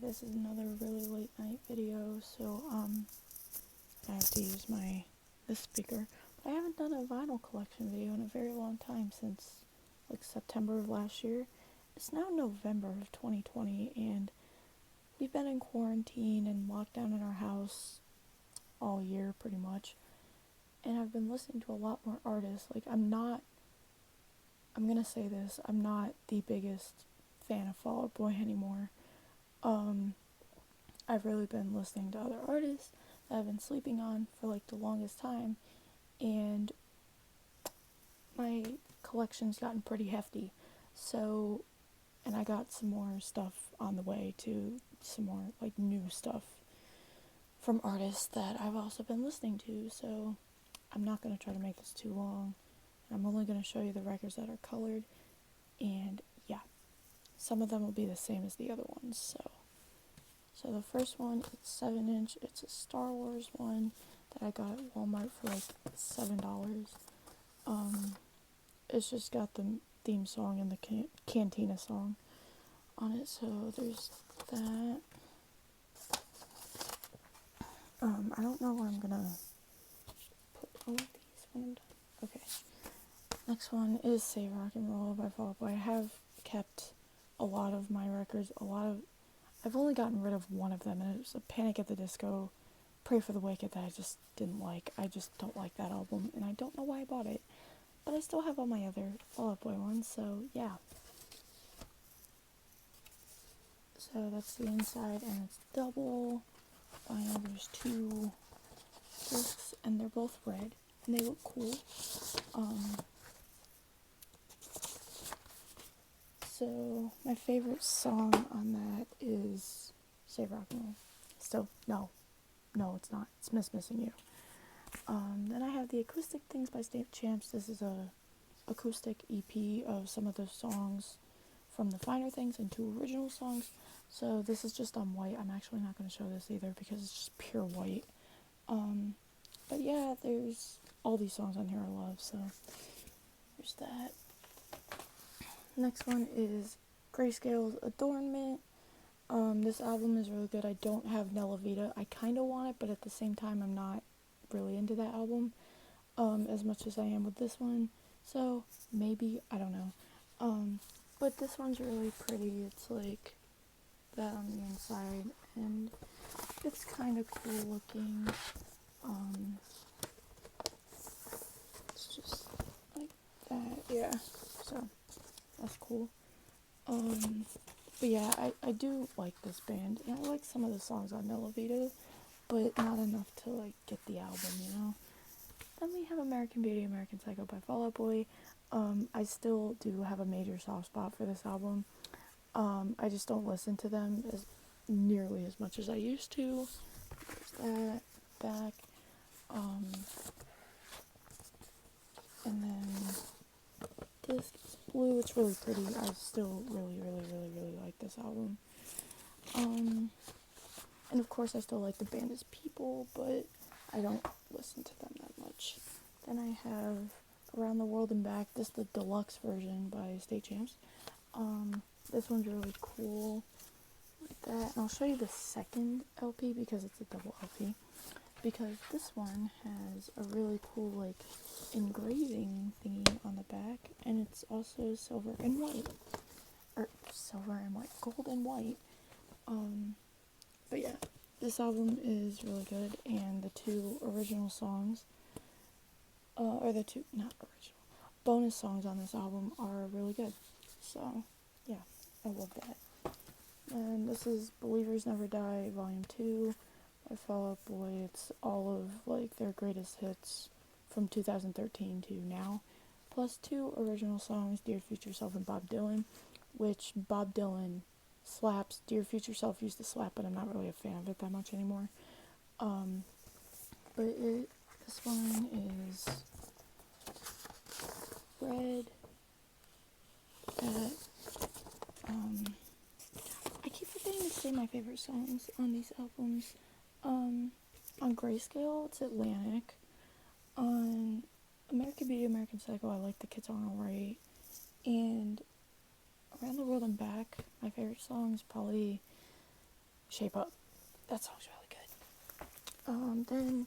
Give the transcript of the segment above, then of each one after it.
this is another really late night video, so I have to use this speaker. But I haven't done a vinyl collection video in a very long time, since like September of last year. It's now November of 2020, and we've been in quarantine and locked down in our house all year pretty much. And I've been listening to a lot more artists. Like, I'm gonna say this, I'm not the biggest fan of Fall Out Boy anymore. I've really been listening to other artists that I've been sleeping on for like the longest time, and my collection's gotten pretty hefty. So, and I got some more stuff on the way too, some more like new stuff from artists that I've also been listening to. So I'm not going to try to make this too long. I'm only going to show you the records that are colored, and yeah, some of them will be the same as the other ones. So the first one, it's 7-inch. It's a Star Wars one that I got at Walmart for like $7. It's just got the theme song and the Cantina song on it. So there's that. I don't know where I'm gonna put all of these when I'm done. Okay. Next one is Save Rock and Roll by Fall Out Boy. I have kept a lot of my records. I've only gotten rid of one of them, and it was a Panic at the Disco, Pray for the Wicked, that I just didn't like. I just don't like that album, and I don't know why I bought it. But I still have all my other Fall Out Boy ones, so yeah. So that's the inside, and it's double vinyl. There's 2 discs, and they're both red, and they look cool. So my favorite song on that is Save Rock and Roll. Still, no, it's not. It's Missing You. Then I have the Acoustic Things by State Champs. This is a acoustic EP of some of the songs from the Finer Things and 2 original songs. So this is just on white. I'm actually not going to show this either because it's just pure white. But yeah, there's all these songs on here I love, so there's that. Next one is Grayscale's Adornment. This album is really good. I don't have Nella Vita. I kind of want it, but at the same time, I'm not really into that album as much as I am with this one. So maybe, I don't know. But this one's really pretty. It's like that on the inside, and it's kind of cool looking. It's just like that, yeah. So that's cool. But yeah, I do like this band, and I like some of the songs on Nella Vita, but not enough to like get the album, you know. Then we have American Beauty, American Psycho by Fall Out Boy. I still do have a major soft spot for this album. I just don't listen to them nearly as much as I used to. There's that back. And then this is blue. It's really pretty. I still really like this album. And of course I still like the band as people, but I don't listen to them that much. Then I have Around the World and Back. This is the deluxe version by State Champs. This one's really cool, like that. And I'll show you the second LP because it's a double LP. Because this one has a really cool like engraving thingy on the back, and it's also silver and white, gold and white. But yeah, this album is really good, and the 2 original songs, or the 2 not original bonus songs on this album are really good. So yeah, I love that. And this is Believers Never Die Volume 2 by Fall Out Boy. It's all of like their greatest hits from 2013 to now, plus 2 original songs, Dear Future Self and Bob Dylan, which Bob Dylan slaps. Dear Future Self used to slap, but I'm not really a fan of it that much anymore. But this one is red. I keep forgetting to say my favorite songs on these albums. On Grayscale, it's Atlantic. On American Beauty, American Psycho, I like The Kids Aren't Alright. And Around the World and Back, my favorite song is probably Shape Up. That song's really good. Then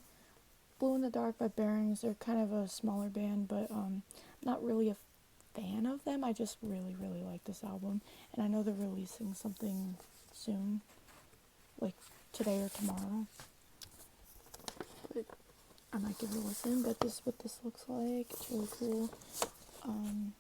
Blue in the Dark by Bearings. They're kind of a smaller band, but not really a fan of them. I just really, really like this album, and I know they're releasing something soon, like today or tomorrow. But I might give it a listen. But this is what this looks like. It's really cool. I'm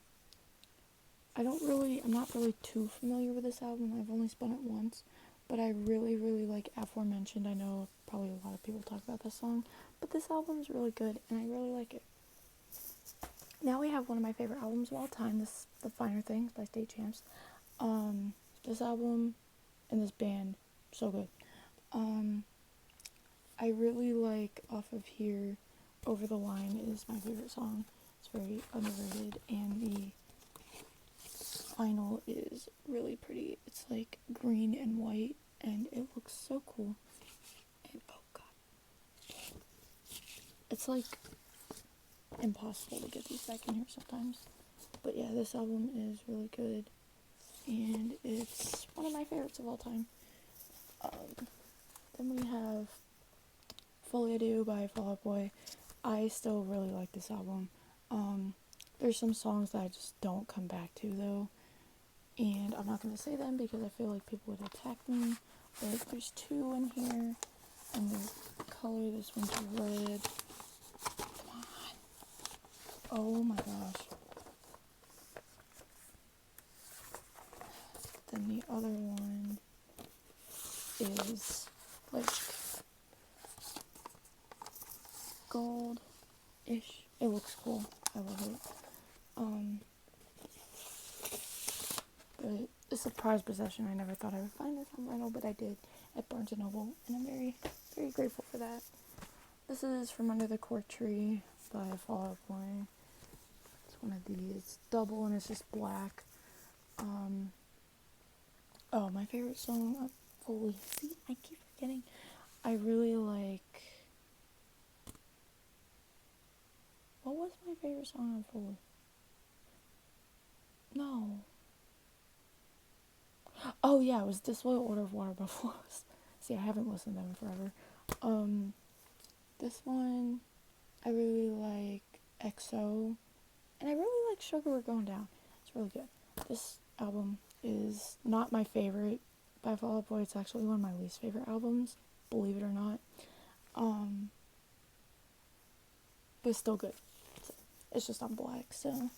not really too familiar with this album. I've only spun it once, but I really, really like Aforementioned. I know probably a lot of people talk about this song, but this album is really good, and I really like it. Now we have one of my favorite albums of all time, this The Finer Things by State Champs. This album and this band, so good. I really like Off of Here, Over the Line is my favorite song. It's very underrated, and the vinyl is really pretty. It's like green and white, and it looks so cool. And oh god, it's like impossible to get these back in here sometimes. But yeah, this album is really good, and it's one of my favorites of all time. Then we have Fully I Do by Fall Out Boy. I still really like this album. There's some songs that I just don't come back to though, and I'm not going to say them because I feel like people would attack me, but there's 2 in here, and the color, this one's red. Come on. Oh my gosh. Then the other one is like gold-ish. It looks cool. I love it. But a surprise possession. I never thought I would find this on vinyl, but I did at Barnes & Noble, and I'm very, very grateful for that. This is From Under the Cork Tree by Fall Out Boy. It's one of these, double, and it's just black. Oh, my favorite song of Fully. See, I keep forgetting. I really like... What was my favorite song on Fully? No. Oh yeah, it was Disloyal Order of Water Buffaloes. See, I haven't listened to them in forever. This one, I really like EXO, and I really like Sugar We're Going Down. It's really good. This album is not my favorite by Fall Out Boy. It's actually one of my least favorite albums, believe it or not. But it's still good. So, it's just on black. So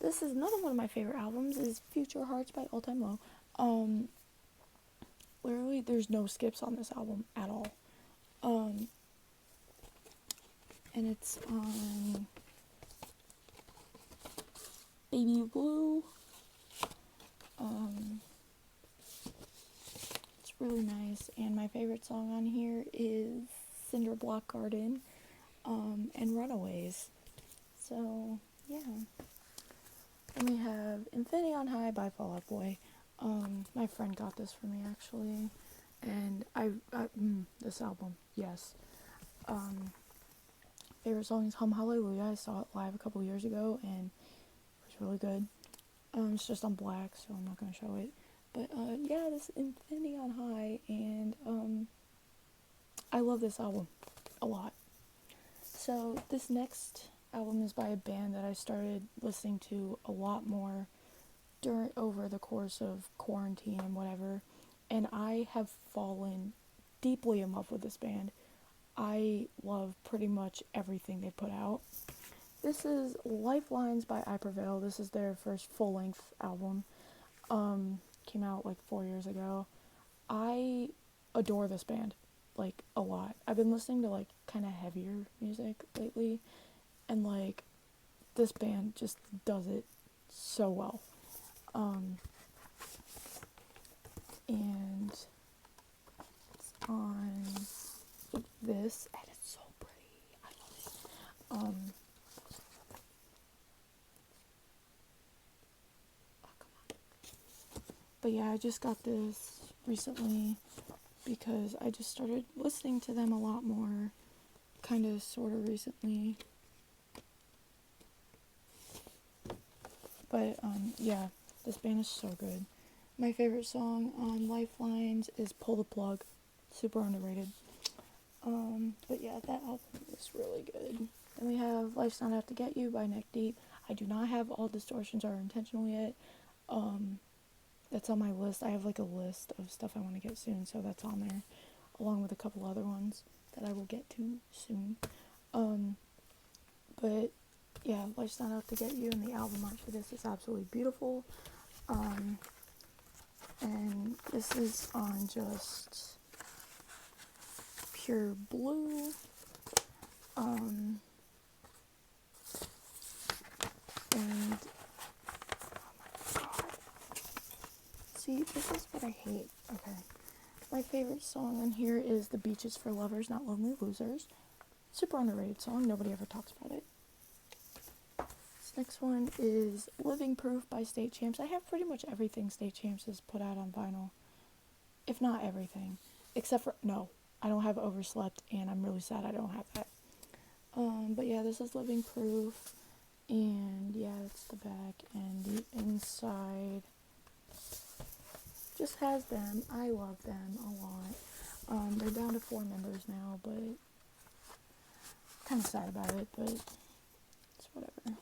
this is another one of my favorite albums. Is Future Hearts by All Time Low. Literally, there's no skips on this album at all. And it's on Baby Blue. It's really nice, and my favorite song on here is Cinder Block Garden, and Runaways. So, yeah. Then we have Infinity on High by Fall Out Boy. My friend got this for me, actually, and this album, yes. Favorite song is Hum Hallelujah. I saw it live a couple years ago, and it was really good. It's just on black, so I'm not going to show it. But, yeah, this is Infinity on High, and, I love this album a lot. So, this next album is by a band that I started listening to a lot more over the course of quarantine and whatever, and I have fallen deeply in love with this band. I love pretty much everything they put out. This is Lifelines by I Prevail. This is their first full-length album. Came out like 4 years ago. I adore this band, like, a lot. I've been listening to, like, kind of heavier music lately, and, like, this band just does it so well. And it's on this, and it's so pretty. I love it. But yeah, I just got this recently because I just started listening to them a lot more, kind of, sort of recently. But, yeah, this band is so good. My favorite song on Lifelines is Pull the Plug. Super underrated. But yeah, that album is really good. Then we have Life's Not Out to Get You by Neck Deep. I do not have All Distortions Are Intentional yet. That's on my list. I have like a list of stuff I want to get soon, so that's on there, along with a couple other ones that I will get to soon. But yeah, Life's Not Out to Get You, and the album art for this is absolutely beautiful. And this is on just pure blue. And oh my god. See, this is what I hate. Okay. My favorite song on here is The Beaches for Lovers, Not Lonely Losers. Super underrated song. Nobody ever talks about it. This next one is Living Proof by State Champs. I have pretty much everything State Champs has put out on vinyl. If not everything. Except for, no, I don't have Overslept, and I'm really sad I don't have that. But yeah, this is Living Proof. And yeah, that's the back. And the inside just has them. I love them a lot. They're down to 4 members now, but kind of sad about it, but it's whatever.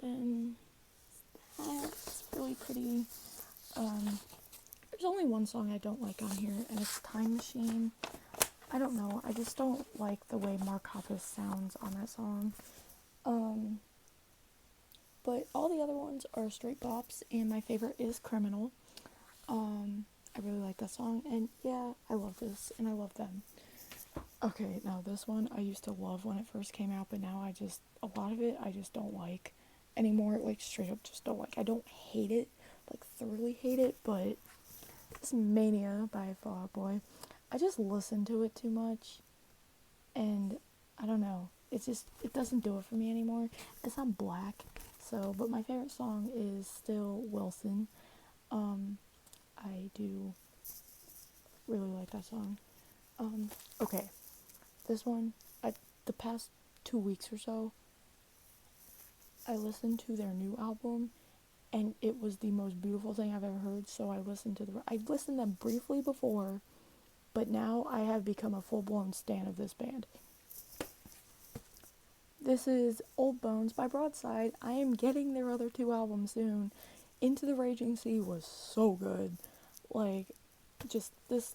Then that's really pretty. There's only one song I don't like on here, and it's Time Machine. I don't know, I just don't like the way Mark Hoppus sounds on that song. But all the other ones are straight bops, and my favorite is Criminal. I really like that song, and yeah, I love this, and I love them. Okay, now this one I used to love when it first came out, but now a lot of it I just don't like anymore, like straight up just don't like. I don't hate it, like thoroughly hate it, but this Mania by Fall Out Boy, I just listen to it too much, and I don't know, it doesn't do it for me anymore. It's not Black, so, but my favorite song is still Wilson. I do really like that song. Okay, this one, the past 2 weeks or so, I listened to their new album, and it was the most beautiful thing I've ever heard, so I've listened to them briefly before, but now I have become a full-blown stan of this band. This is Old Bones by Broadside. I am getting their other 2 albums soon. Into the Raging Sea was so good. Like, just this,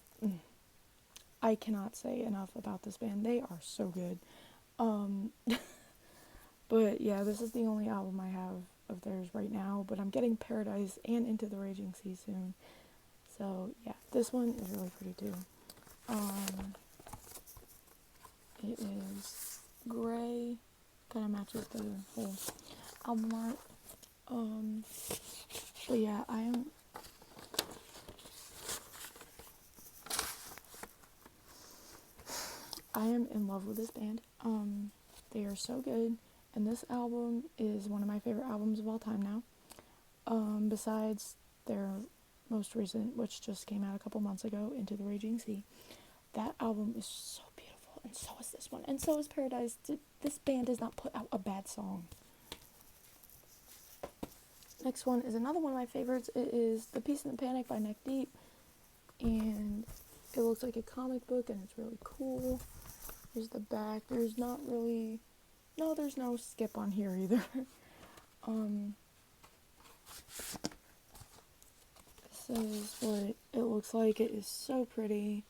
I cannot say enough about this band. They are so good. But yeah, this is the only album I have of theirs right now, but I'm getting Paradise and Into the Raging Sea soon. So yeah, this one is really pretty too. It is gray, kind of matches the whole album art. But yeah, I am in love with this band. They are so good, and this album is one of my favorite albums of all time now. Besides their most recent, which just came out a couple months ago, Into the Raging Sea. That album is so beautiful, and so is this one, and so is Paradise. This band does not put out a bad song. Next one is another one of my favorites. It is The Peace and the Panic by Neck Deep, and it looks like a comic book, and it's really cool. Here's the back. There's no skip on here either. This is what it looks like. It is so pretty.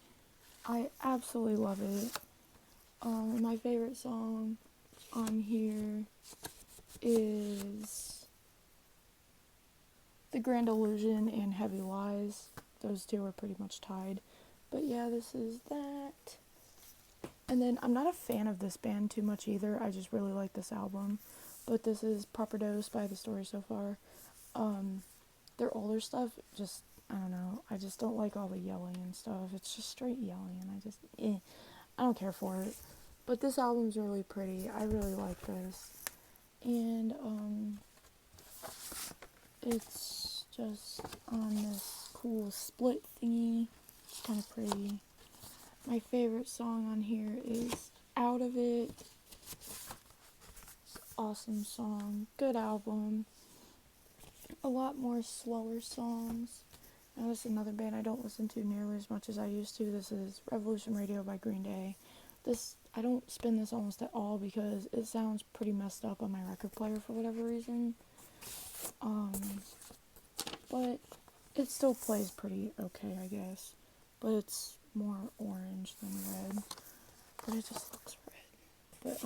I absolutely love it. My favorite song on here is The Grand Illusion and Heavy Lies. Those 2 are pretty much tied. But yeah, this is that. And then I'm not a fan of this band too much either. I just really like this album. But this is Proper Dose by The Story So Far. Their older stuff, just, I don't know. I just don't like all the yelling and stuff. It's just straight yelling, and I don't care for it. But this album's really pretty. I really like this. And, it's just on this cool split thingy. It's kind of pretty. My favorite song on here is Out of It. It's an awesome song. Good album. a lot more slower songs. Now this is another band I don't listen to nearly as much as I used to. This is Revolution Radio by Green Day. This, I don't spin this almost at all because it sounds pretty messed up on my record player for whatever reason. But it still plays pretty okay, I guess. But it's more orange than red. But it just looks red. But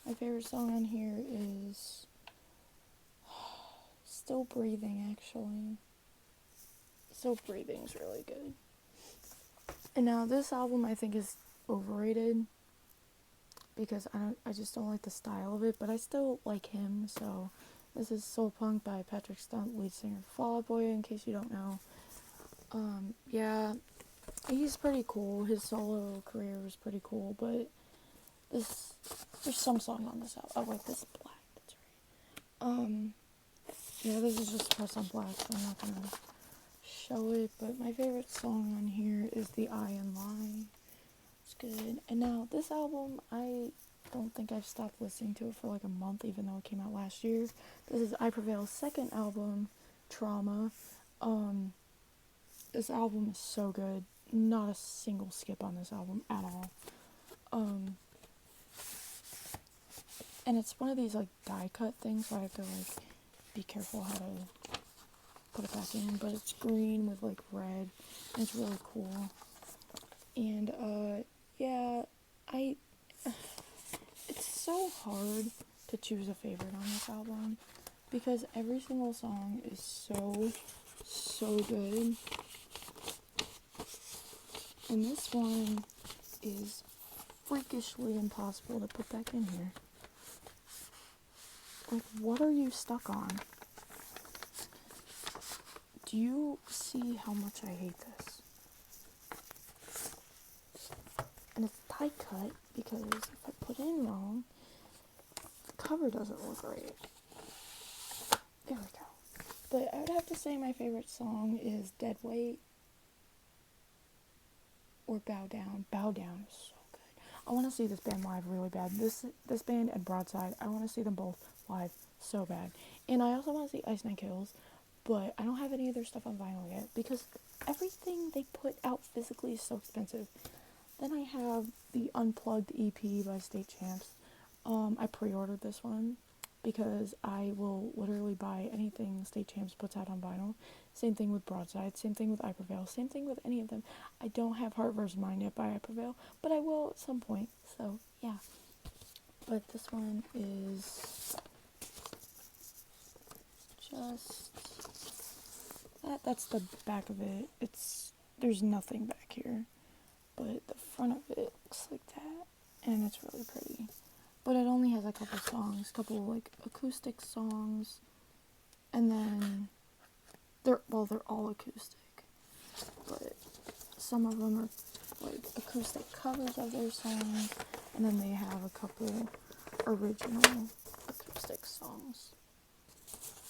my favorite song on here is Still Breathing, actually. Still Breathing's really good. And now this album I think is overrated because I just don't like the style of it, but I still like him. So this is Soul Punk by Patrick Stump, lead singer of Fall Out Boy, in case you don't know. Yeah, he's pretty cool. His solo career was pretty cool, but there's some songs on this album. Oh wait, this is black, that's right. Yeah, this is just pressed on black, so I'm not gonna show it, but my favorite song on here is The I and Lie. It's good. And now, this album, I don't think I've stopped listening to it for like a month, even though it came out last year. This is I Prevail's second album, Trauma. This album is so good. Not a single skip on this album at all. And it's one of these like die cut things, so I have to like be careful how to put it back in, but it's green with like red, and it's really cool. And yeah, it's so hard to choose a favorite on this album because every single song is so good. And this one is freakishly impossible to put back in here. Like, what are you stuck on? Do you see how much I hate this? And it's die cut because if I put it in wrong, the cover doesn't look right. There we go. But I would have to say my favorite song is Dead Weight or Bow Down. Bow Down is so good. I want to see this band live really bad. This band and Broadside, I want to see them both live so bad. And I also want to see Ice Nine Kills, but I don't have any of their stuff on vinyl yet because everything they put out physically is so expensive. Then I have the Unplugged EP by State Champs. I pre-ordered this one because I will literally buy anything State Champs puts out on vinyl. Same thing with Broadside, same thing with I Prevail, same thing with any of them. I don't have Heart vs. Mind yet by I Prevail, but I will at some point, so yeah. But this one is just that's the back of it. There's nothing back here, but the front of it looks like that, and it's really pretty. But it only has a couple songs, like acoustic songs, and then they're all acoustic, but some of them are like acoustic covers of their songs, and then they have a couple original acoustic songs.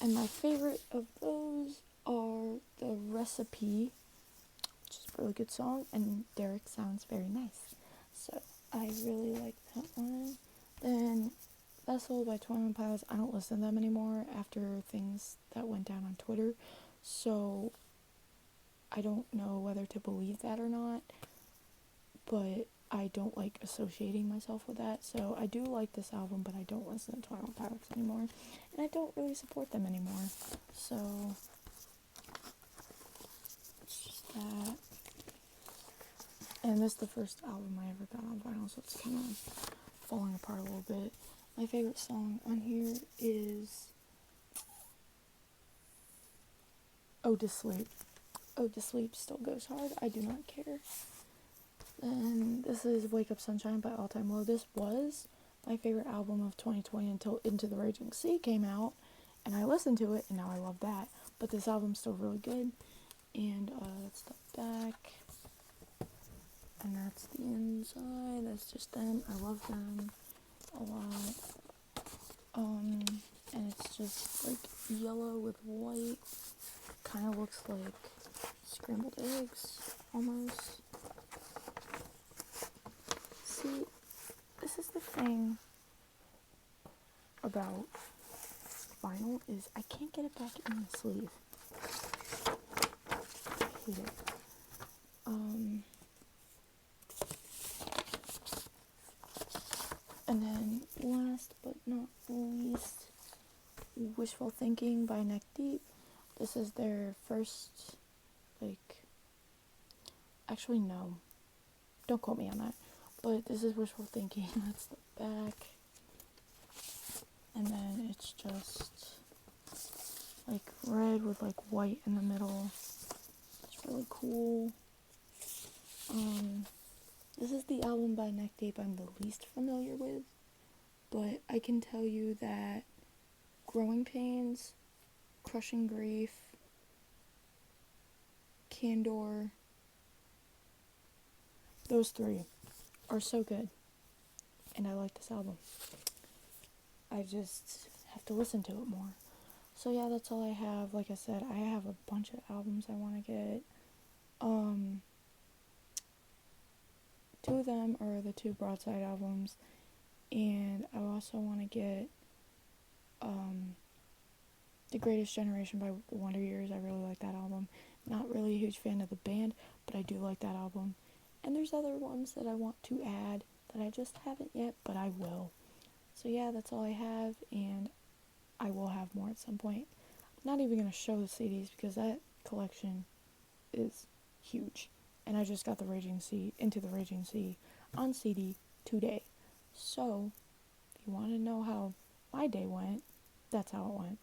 And my favorite of those are The Recipe, which is a really good song, and Derek sounds very nice. So I really like that one. Then Vessel by 21 Pilots, I don't listen to them anymore after things that went down on Twitter. So I don't know whether to believe that or not, but I don't like associating myself with that. So I do like this album, but I don't listen to 21 Pilots anymore, and I don't really support them anymore. So it's just that. And this is the first album I ever got on vinyl, so it's kind of falling apart a little bit. My favorite song on here is Ode to Sleep. Ode to Sleep still goes hard. I do not care. And this is Wake Up Sunshine by All Time Low. This was my favorite album of 2020 until Into the Raging Sea came out, and I listened to it, and now I love that. But this album's still really good. And that's the back. And that's the inside. That's just them. I love them a lot. And it's just like yellow with white. Kind of looks like scrambled eggs, almost. See, this is the thing about vinyl is I can't get it back in the sleeve. I hate it. And then last but not least, Wishful Thinking by Neck Deep. This is their first, actually no, don't quote me on that, but this is Wishful Thinking. That's the back. And then it's just red with white in the middle. It's really cool. This is the album by Neck Deep I'm the least familiar with, but I can tell you that Growing Pains, Crushing Grief, Candor, those three are so good, and I like this album. I just have to listen to it more. So yeah, that's all I have. Like I said, I have a bunch of albums I want to get. Two of them are the two Broadside albums, and I also want to get The Greatest Generation by The Wonder Years. I really like that album. Not really a huge fan of the band, but I do like that album. And there's other ones that I want to add that I just haven't yet, but I will. So yeah, that's all I have, and I will have more at some point. I'm not even going to show the CDs because that collection is huge. And I just got Into the Raging Sea on CD today. So, if you want to know how my day went, that's how it went.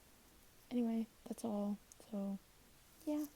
Anyway, that's all. So, yeah.